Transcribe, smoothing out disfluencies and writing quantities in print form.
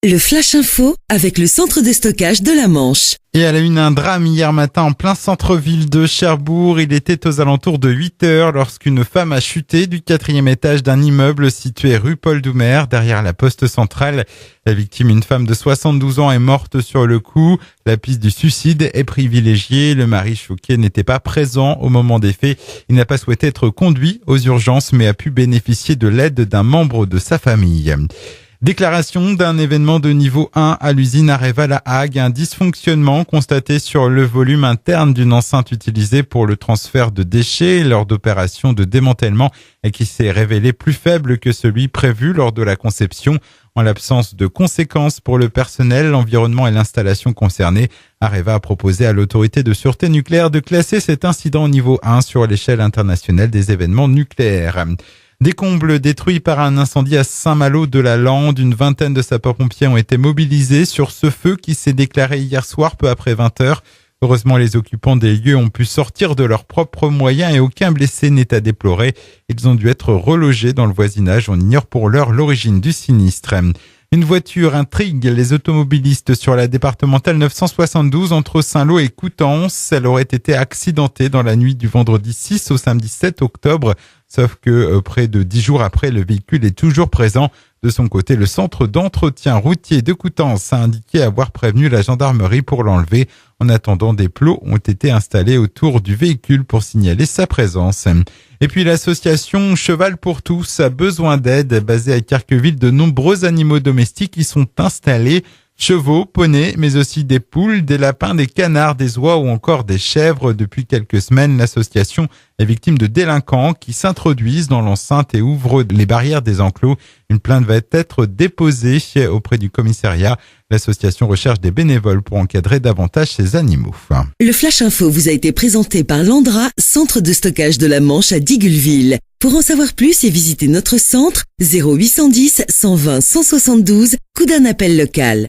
Le Flash Info avec le centre de stockage de la Manche. Et à la une, un drame hier matin en plein centre-ville de Cherbourg. Il était aux alentours de 8 heures lorsqu'une femme a chuté du 4e étage d'un immeuble situé rue Paul Doumer, derrière la poste centrale. La victime, une femme de 72 ans, est morte sur le coup. La piste du suicide est privilégiée. Le mari choqué n'était pas présent au moment des faits. Il n'a pas souhaité être conduit aux urgences, mais a pu bénéficier de l'aide d'un membre de sa famille. Déclaration d'un événement de niveau 1 à l'usine Areva La Hague. Un dysfonctionnement constaté sur le volume interne d'une enceinte utilisée pour le transfert de déchets lors d'opérations de démantèlement et qui s'est révélé plus faible que celui prévu lors de la conception. En l'absence de conséquences pour le personnel, l'environnement et l'installation concernée, Areva a proposé à l'autorité de sûreté nucléaire de classer cet incident au niveau 1 sur l'échelle internationale des événements nucléaires. Des combles détruits par un incendie à Saint-Malo-de-la-Lande. Une vingtaine de sapeurs-pompiers ont été mobilisés sur ce feu qui s'est déclaré hier soir peu après 20 heures. Heureusement, les occupants des lieux ont pu sortir de leurs propres moyens et aucun blessé n'est à déplorer. Ils ont dû être relogés dans le voisinage. On ignore pour l'heure l'origine du sinistre. Une voiture intrigue les automobilistes sur la départementale 972 entre Saint-Lô et Coutances. Elle aurait été accidentée dans la nuit du vendredi 6 au samedi 7 octobre. Sauf que près de 10 jours après, le véhicule est toujours présent. De son côté, le centre d'entretien routier de Coutances a indiqué avoir prévenu la gendarmerie pour l'enlever. En attendant, des plots ont été installés autour du véhicule pour signaler sa présence. Et puis l'association Cheval pour tous a besoin d'aide. Basée à Carqueville, de nombreux animaux domestiques y sont installés. Chevaux, poneys, mais aussi des poules, des lapins, des canards, des oies ou encore des chèvres. Depuis quelques semaines, l'association est victime de délinquants qui s'introduisent dans l'enceinte et ouvrent les barrières des enclos. Une plainte va être déposée auprès du commissariat. L'association recherche des bénévoles pour encadrer davantage ces animaux. Le Flash Info vous a été présenté par Landra, centre de stockage de la Manche à Digulleville. Pour en savoir plus et visiter notre centre, 0810 120 172, coup d'un appel local.